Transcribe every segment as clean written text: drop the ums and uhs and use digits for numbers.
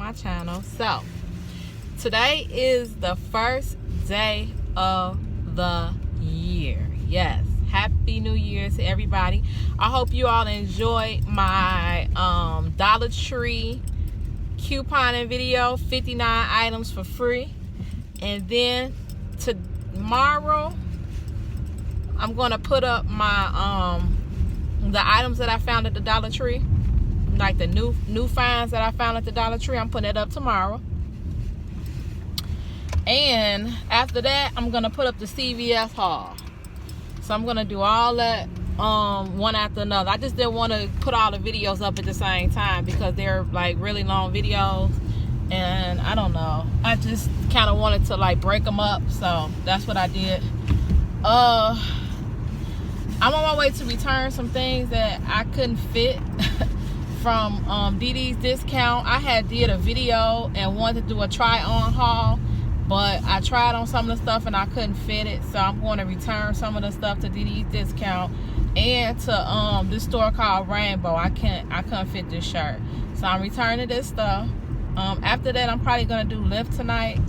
my channel. So today is the first day of the year. Yes, happy new year to everybody. I hope you all enjoyed my Dollar Tree couponing video, 59 items for free. And then tomorrow I'm gonna put up my the items that I found at the Dollar Tree, like the new finds that I found at the Dollar Tree. I'm putting it up tomorrow. And after that, I'm gonna put up the CVS haul. So I'm gonna do all that one after another. I just didn't want to put all the videos up at the same time because they're like really long videos, and I don't know, I just kind of wanted to like break them up, so that's what I did. I'm on my way to return some things that I couldn't fit from DD's discount. I had did a video and wanted to do a try on haul, but I tried on some of the stuff and I couldn't fit it, so I'm going to return some of the stuff to DD's discount and to this store called Rainbow. I couldn't fit this shirt, so I'm returning this stuff. After that, I'm probably gonna do Lyft tonight.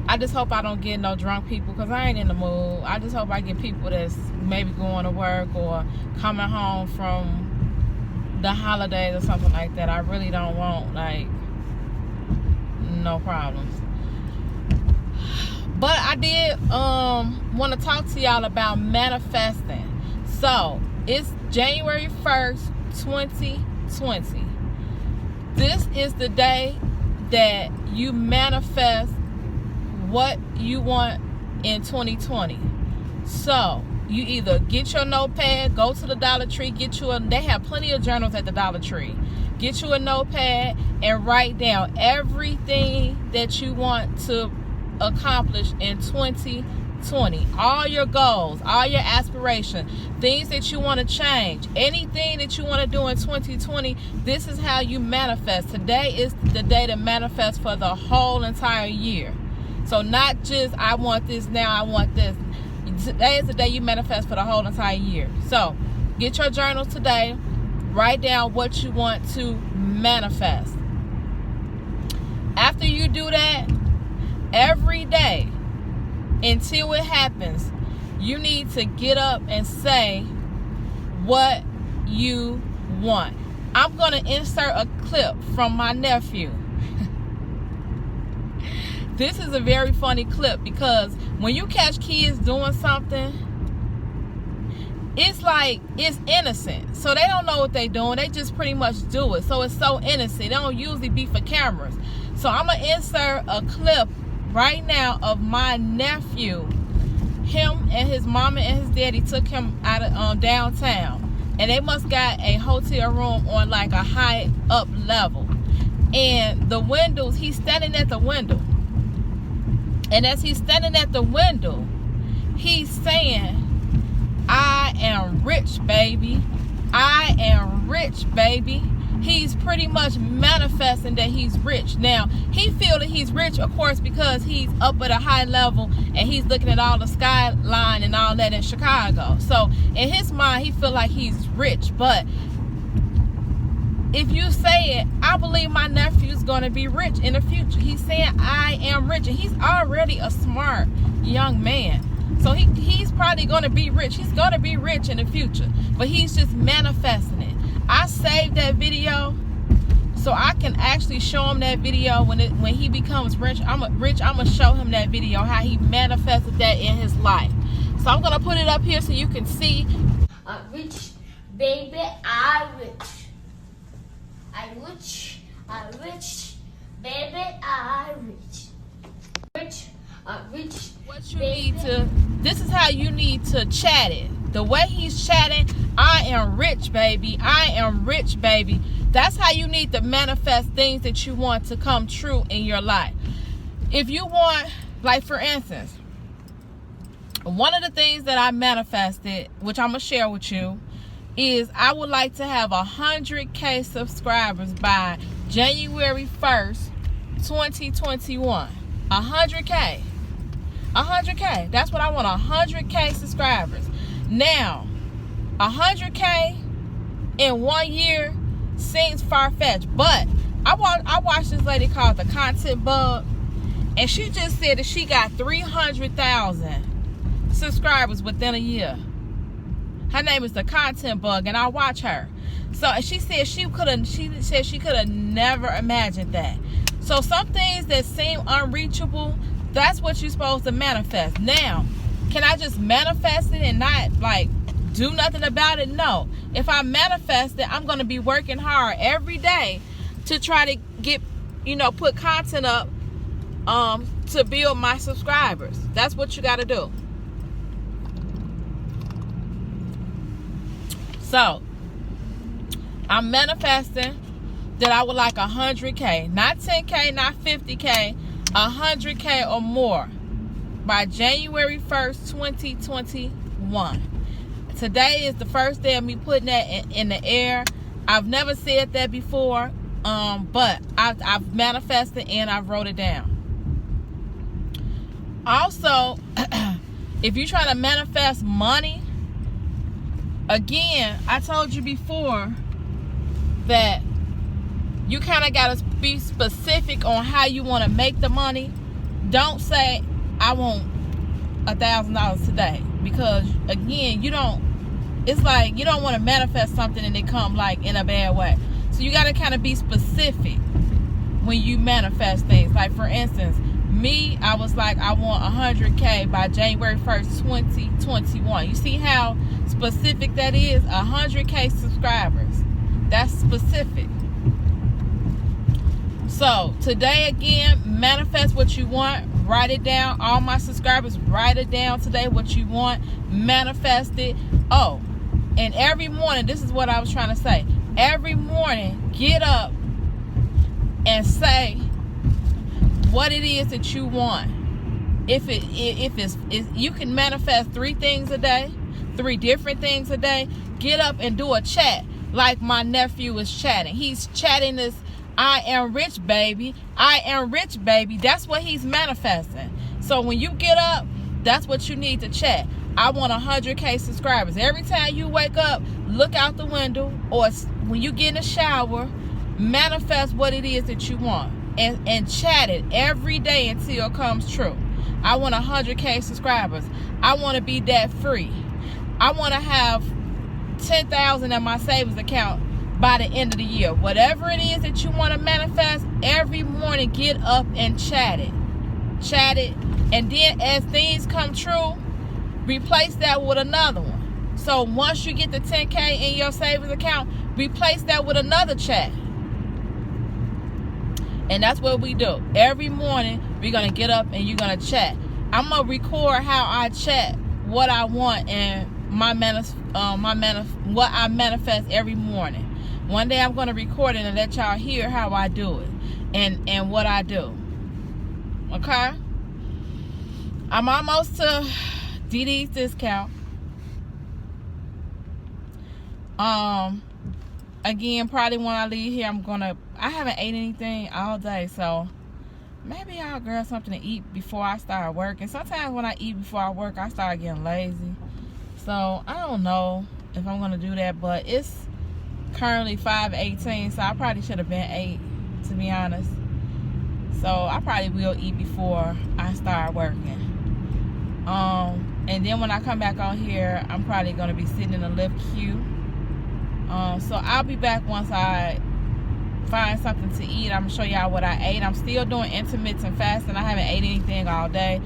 I just hope I don't get no drunk people because I ain't in the mood. I just hope I get people that's maybe going to work or coming home from the holidays or something like that. I really don't want like no problems. But I did want to talk to y'all about manifesting. So it's January 1st, 2020. This is the day that you manifest what you want in 2020. So you either get your notepad, go to the Dollar Tree, they have plenty of journals at the Dollar Tree. Get you a notepad and write down everything that you want to accomplish in 2020. All your goals, all your aspirations, things that you want to change, anything that you want to do in 2020. This is how you manifest. Today is the day to manifest for the whole entire year. So not just I want this now, I want this. Today is the day you manifest for the whole entire year. So get your journal today. Write down what you want to manifest. After you do that, every day until it happens, you need to get up and say what you want. I'm going to insert a clip from my nephew. This is a very funny clip because when you catch kids doing something, it's like it's innocent. So they don't know what they're doing. They just pretty much do it. So it's so innocent. They don't usually be for cameras. So I'm going to insert a clip right now of my nephew. Him and his mama and his daddy took him out of downtown, and they must got a hotel room on like a high up level. And the windows, he's standing at the window. And as he's standing at the window, he's saying, "I am rich, baby. I am rich, baby." He's pretty much manifesting that he's rich. Now, he feels that he's rich, of course, because he's up at a high level and he's looking at all the skyline and all that in Chicago. So in his mind, he feels like he's rich. But if you say it, I believe my nephew's going to be rich in the future. He's saying, "I am rich." And he's already a smart young man. So he's probably going to be rich. He's going to be rich in the future. But he's just manifesting it. I saved that video so I can actually show him that video when he becomes rich. I'm gonna show him that video, how he manifested that in his life. So I'm gonna put it up here so you can see. I'm rich, baby. I'm rich. I'm rich. I'm rich, baby. I'm rich. Rich. I'm rich. What you need to. This is how you need to chat it. The way he's chatting, "I am rich, baby. I am rich, baby." That's how you need to manifest things that you want to come true in your life. If you want, like for instance, one of the things that I manifested, which I'm going to share with you, is I would like to have 100K subscribers by January 1st, 2021. 100K. 100K. That's what I want, 100K subscribers. Now, 100K in 1 year seems far-fetched. But I watched this lady called the Content Bug, and she just said that she got 300,000 subscribers within a year. Her name is the Content Bug, and I watch her. So she said she could have never imagined that. So some things that seem unreachable, that's what you're supposed to manifest. Now, can I just manifest it and not like do nothing about it? No. If I manifest it, I'm going to be working hard every day to try to get, put content up to build my subscribers. That's what you got to do. So, I'm manifesting that I would like 100K, not 10K, not 50K, 100K or more by January 1st, 2021. Today is the first day of me putting that in the air. I've never said that before, but I've manifested and I've wrote it down. Also, if you're trying to manifest money, again, I told you before that you kind of got to be specific on how you want to make the money. Don't say, I want $1,000 today, because again, it's like you don't want to manifest something and it come like in a bad way. So you got to kind of be specific when you manifest things. Like for instance, me, I was like, I want 100K by January 1st, 2021. You see how specific that is? 100K subscribers. That's specific. So today, again, manifest what you want. Write it down. All my subscribers, write it down today what you want. Manifest it. Oh, and every morning, this is what I was trying to say. Every morning, get up and say what it is that you want. If you can manifest 3 things a day, 3 different things a day, get up and do a chat like my nephew is chatting. He's chatting this, I am rich, baby. I am rich, baby. That's what he's manifesting. So when you get up, that's what you need to chat. I want 100K subscribers. Every time you wake up, look out the window, or when you get in the shower, manifest what it is that you want. And chat it every day until it comes true. I want 100K subscribers. I want to be debt free. I want to have 10,000 in my savings account by the end of the year. Whatever it is that you want to manifest, every morning get up and chat it. Chat it. And then as things come true, replace that with another one. So once you get the 10K in your savings account, replace that with another chat. And that's what we do. Every morning, we're going to get up and you're going to chat. I'm going to record how I chat, what I want, and what I manifest every morning. One day I'm going to record it and let y'all hear how I do it and what I do. Okay? I'm almost to DD's discount. Again, probably when I leave here, I haven't ate anything all day, so maybe I'll grab something to eat before I start working. Sometimes when I eat before I work, I start getting lazy. So I don't know if I'm gonna do that, but it's currently 5:18, so I probably should have been 8, to be honest. So I probably will eat before I start working. And then when I come back on here, I'm probably gonna be sitting in a lift queue. So I'll be back once I find something to eat. I'm gonna show y'all what I ate. I'm still doing intermittent fasting. I haven't ate anything all day.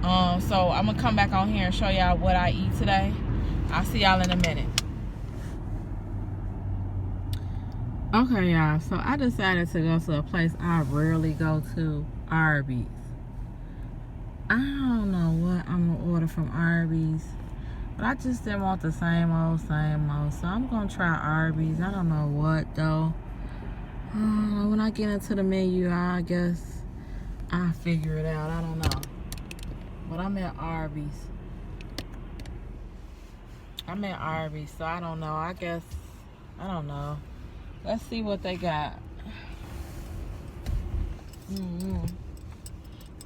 So I'm gonna come back on here and show y'all what I eat today. I'll see y'all in a minute. Okay, y'all, so I decided to go to a place I rarely go to, Arby's. I don't know what I'm gonna order from Arby's, but I just didn't want the same old. So I'm gonna try Arby's. I don't know what though. When I get into the menu, I guess I'll figure it out. I don't know. But I'm at Arby's. So I don't know. I don't know. Let's see what they got.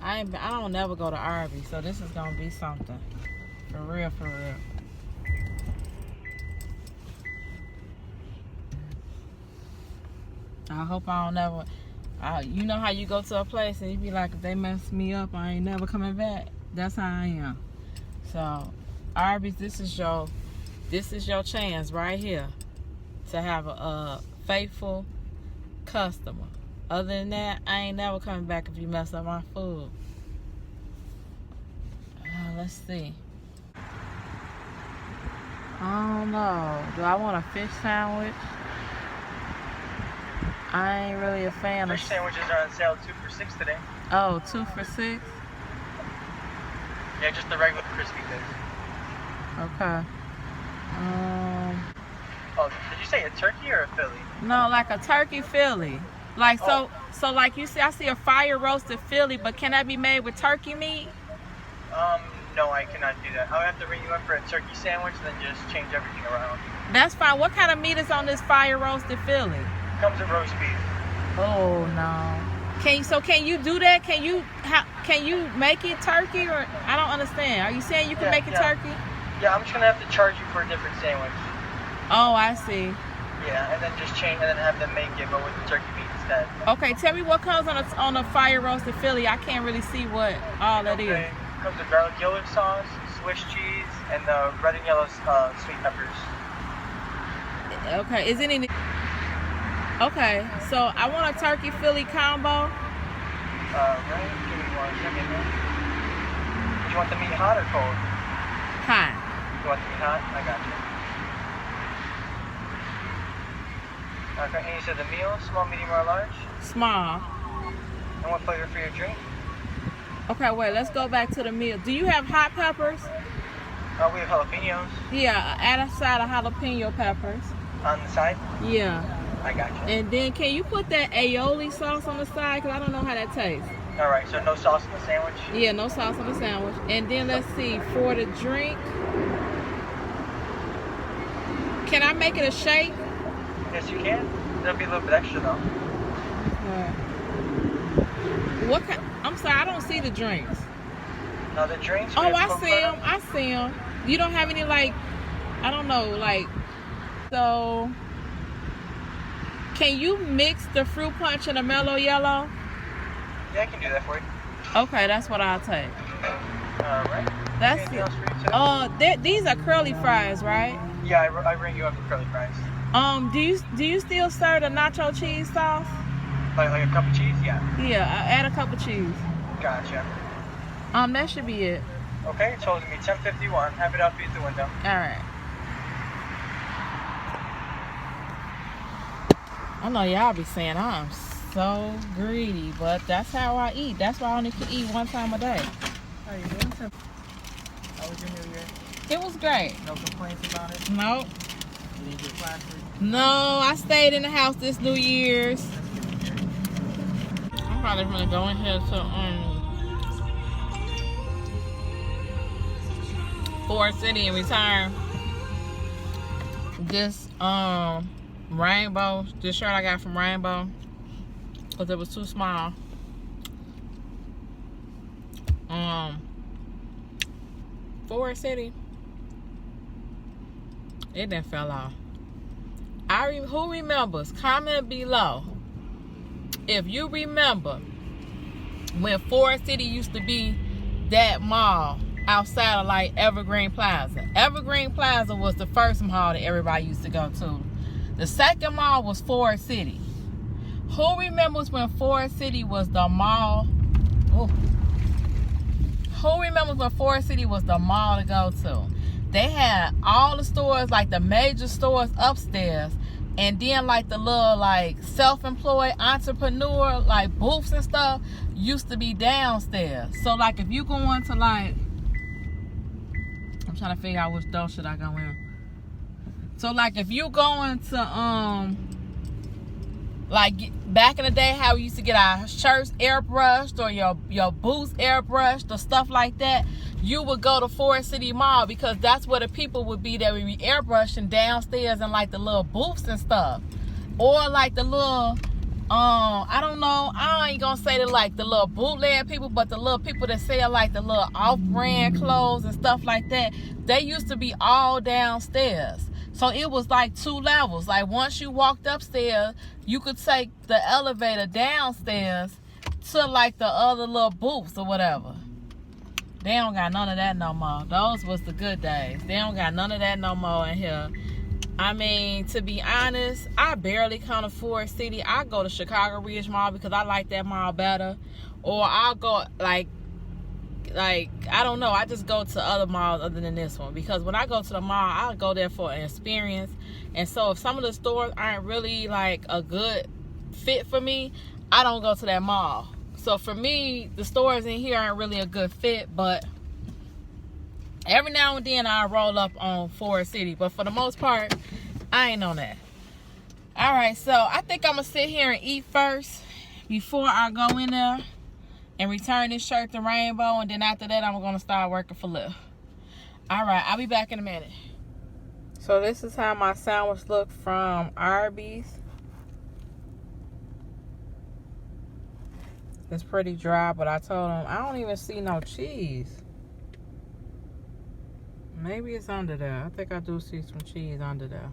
I don't never go to Arby's, so this is gonna be something. For real. I hope I don't never. You know how you go to a place and you be like, if they mess me up, I ain't never coming back. That's how I am. So, Arby's, this is your chance right here to have a faithful customer. Other than that, I ain't never coming back if you mess up my food. Let's see. I don't know. Do I want a fish sandwich? I ain't really a fan of... Fish sandwiches are on sale 2 for $6 today. Oh, 2 for $6? Yeah, just the regular crispy fish. Okay. Oh, did you say a turkey or a Philly? No, like a turkey Philly. Like, so like you see, I see a fire roasted Philly, but can that be made with turkey meat? No, I cannot do that. I'll have to ring you up for a turkey sandwich and then just change everything around. That's fine. What kind of meat is on this fire roasted Philly? Comes with roast beef. Oh no. Can you do that? Can you make it turkey, or I don't understand. Are you saying you can make it turkey? Yeah, I'm just gonna have to charge you for a different sandwich. Oh, I see. Yeah, and then just change and then have them make it, but with the turkey meat instead. Okay, tell me what comes on a fire roasted Philly. I can't really see what all that is. Comes with garlic yogurt sauce, Swiss cheese, and the red and yellow sweet peppers. Okay, is it any? Okay, so I want a turkey Philly combo. Right, give me 1 second. Do you want the meat hot or cold? Hot. You want the meat hot? I got you. Okay, and you said the meal, small, medium, or large? Small. And what flavor for your drink? Okay, wait, let's go back to the meal. Do you have hot peppers? We have jalapenos. Yeah, add a side of jalapeno peppers. On the side? Yeah. I got you. And then can you put that aioli sauce on the side? Because I don't know how that tastes. All right, so no sauce in the sandwich? Yeah, no sauce on the sandwich. And then let's see, for the drink, can I make it a shake? Yes, you can. There'll be a little bit extra, though. What kind? I'm sorry, I don't see the drinks. Now, the drinks... Oh, I see them. I see them. You don't have any, like, I don't know, like, so... Can you mix the fruit punch and the mellow yellow? Yeah, I can do that for you. Okay, that's what I'll take. All right. That's anything else for you today? These are curly fries, right? Yeah, I bring you up for curly fries. Do you still serve the nacho cheese sauce? Like a cup of cheese? Yeah. Yeah, add a cup of cheese. Gotcha. That should be it. Okay, it's holding me 10:51. Have it out for you at the window. All right. I know y'all be saying I'm so greedy, but that's how I eat. That's why I only can eat 1 time a day. How you doing? How was your New Year? It was great. No complaints about it? Nope. You didn't get plastered? No, I stayed in the house this New Year's. I'm probably gonna go in here to Forest City and return this Rainbow, this shirt I got from Rainbow, because it was too small. Forest City, it done fell off. Who remembers? Comment below if you remember when Forest City used to be that mall outside of like Evergreen Plaza. Evergreen Plaza was the first mall that everybody used to go to. The second mall was Forest City. Who remembers when Forest City was the mall? Ooh. Who remembers when Forest City was the mall to go to? They had all the stores, like the major stores upstairs, and then like the little like self-employed entrepreneur like booths and stuff used to be downstairs. So like if you go into like, I'm trying to figure out which door should I go in. So like if you go into like back in the day how we used to get our shirts airbrushed or your boots airbrushed or stuff like that, you would go to Forest City Mall because that's where the people would be that would be airbrushing downstairs in like the little booths and stuff. Or like the little I don't know, I ain't gonna say that like the little bootleg people, but the little people that sell like the little off-brand clothes and stuff like that, they used to be all downstairs. So it was like 2 levels. Like once you walked upstairs, you could take the elevator downstairs to like the other little booths or whatever. They don't got none of that no more. Those was the good days. They don't got none of that no more in here. I mean, to be honest, I barely come to Forest City. I go to Chicago Ridge Mall because I like that mall better. Or I'll go like I don't know, I just go to other malls other than this one, because when I go to the mall, I'll go there for an experience. And so if some of the stores aren't really like a good fit for me, I don't go to that mall. So for me, the stores in here aren't really a good fit, but every now and then I roll up on Forest City, but for the most part, I ain't on that. All right, so I think I'm gonna sit here and eat first before I go in there and return this shirt to Rainbow, and then after that, I'm gonna start working for Lyft. All right, I'll be back in a minute. So this is how my sandwich looked from Arby's. It's pretty dry, but I told them I don't even see no cheese. Maybe it's under there. I think I do see some cheese under there.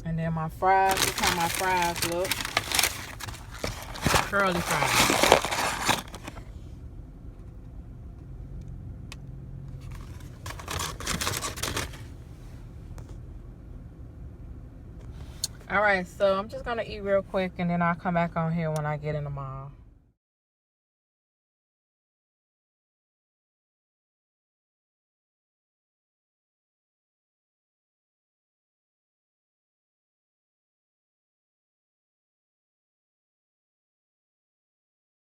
And then my fries, this is how my fries look. Curly fries. All right, so I'm just gonna eat real quick and then I'll come back on here when I get in the mall.